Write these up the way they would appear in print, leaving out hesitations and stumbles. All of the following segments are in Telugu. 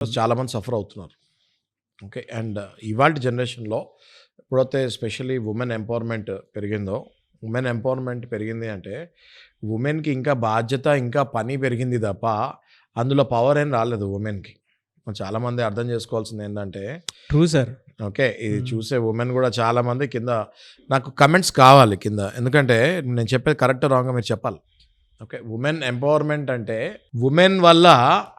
చాలామంది సఫర్ అవుతున్నారు. ఓకే. అండ్ ఇవాల్టి జనరేషన్‌లో ఎప్పుడైతే ఎస్పెషల్లీ వుమెన్ ఎంపవర్‌మెంట్ పెరిగిందో, వుమెన్ ఎంపవర్‌మెంట్ పెరిగింది అంటే, వుమెన్‌కి ఇంకా బాధ్యత, ఇంకా పని పెరిగింది తప్ప, అందులో పవర్ ఏం రాలేదు వుమెన్‌కి. చాలామంది అర్థం చేసుకోవాల్సిందేంటంటే, ట్రూ సార్. ఓకే. ఇది చూసే వుమెన్ గూడా చాలామంది కింద నాకు కమెంట్స్ కావాలి కింద. ఎందుకంటే నేను చెప్పేది కరెక్టో, రాంగో మీరు చెప్పాలి. ఓకే. వుమెన్ ఎంపవర్‌మెంట్ అంటే వుమెన్ వల్ల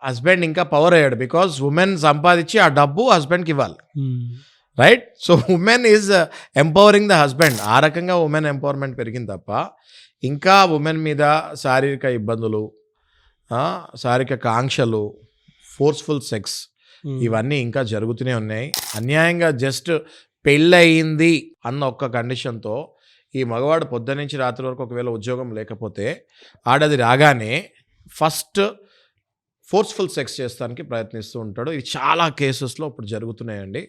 హస్బెండ్ ఇంకా పవర్ అయ్యాడు. బికాజ్ వుమెన్ సంపాదించి ఆ డబ్బు హస్బెండ్‌కి ఇవ్వాలి. Right? So, women is empowering the husband. ఆ రకంగా వుమెన్ ఎంపవర్‌మెంట్ పెరిగింది తప్ప, ఇంకా వుమెన్ మీద శారీరక ఇబ్బందులు, శారీరక కాంక్షలు, ఫోర్స్‌ఫుల్ సెక్స్ ఇవన్నీ ఇంకా జరుగుతూనే ఉన్నాయి. అన్యాయంగా జస్ట్ పెళ్ళయింది అన్న ఒక్క కండిషన్‌తో ఈ మగవాడు పొద్దున్నుంచి రాత్రి వరకు ఒకవేళ ఉద్యోగం లేకపోతే, ఆడది రాగానే ఫస్ట్ ఫోర్స్‌ఫుల్ సెక్స్ చేస్తానికి ప్రయత్నిస్తూ ఉంటాడు. ఇది చాలా కేసెస్‌లో ఇప్పుడు జరుగుతున్నాయండి.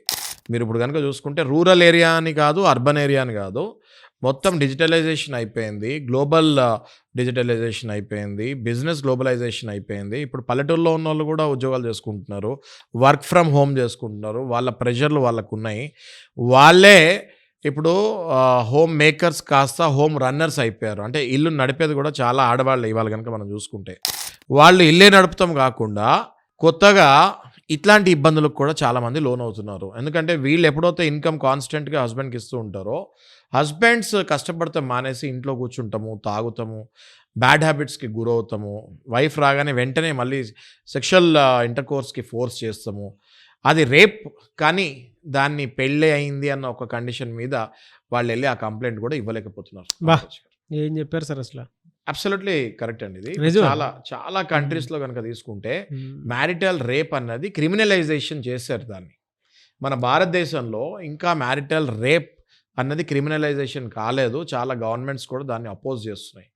మీరు ఇప్పుడు గనుక చూసుకుంటే రూరల్ ఏరియా అని కాదు, అర్బన్ ఏరియా అని కాదు. మొత్తం డిజిటలైజేషన్ అయిపోయింది. గ్లోబల్ డిజిటలైజేషన్ అయిపోయింది. బిజినెస్ గ్లోబలైజేషన్ అయిపోయింది. ఇప్పుడు పల్లెటూరులో ఉన్నోళ్ళు కూడా ఉద్యోగాలు చేసుకుంటున్నారు. వర్క్ ఫ్రమ్ హోమ్ చేసుకుంటున్నారు. వాళ్ళ ప్రెషర్‌లు వాళ్ళకున్నాయి. వాళ్ళే ఇప్పుడు హోమ్ మేకర్స్ కాస్త హోమ్ రన్నర్స్ అయిపోయారు. అంటే ఇల్లు నడిపేది కూడా చాలా ఆడవాళ్ళే ఇవాళ గనుక మనం చూసుకుంటే. వాళ్ళు ఇల్లే నడుపుతాం కాకుండా, కొత్తగా ఇట్లాంటి ఇబ్బందులకు కూడా చాలామంది లోనవుతున్నారు. ఎందుకంటే వీళ్ళు ఎప్పుడైతే ఇన్‌కమ్ కాన్స్టెంట్‌గా హస్బెండ్‌కి ఇస్తూ ఉంటారో, హస్బెండ్స్ కష్టపడతాం మానేసి ఇంట్లో కూర్చుంటాము, తాగుతాము, బ్యాడ్ హ్యాబిట్స్‌కి గురవుతాము. వైఫ్ రాగానే వెంటనే మళ్ళీ సెక్షువల్ ఇంటర్‌కోర్స్‌కి ఫోర్స్ చేస్తాము. అది రేప్, కానీ దాన్ని పెళ్ళి అయింది అన్న ఒక కండిషన్ మీద వాళ్ళెళ్ళి ఆ కంప్లెయింట్ కూడా ఇవ్వలేకపోతున్నారు. బా! ఏం చెప్పారు సార్ అసల. అబ్సల్యూట్‌లీ కరెక్ట్ అండి ఇది. నిజమే. చాలా చాలా కంట్రీస్‌లో గనుక తీసుకుంటే హ్మ్. మ్యారిటల్ రేప్ అన్నది క్రిమినలైజేషన్ చేశారు దాన్ని. మన భారతదేశంలో ఇంకా మ్యారిటల్ రేప్ అన్నది క్రిమినలైజేషన్ కాలేదు. చాలా గవర్నమెంట్స్ కూడా దాన్ని అపోజ్ చేస్తున్నాయి.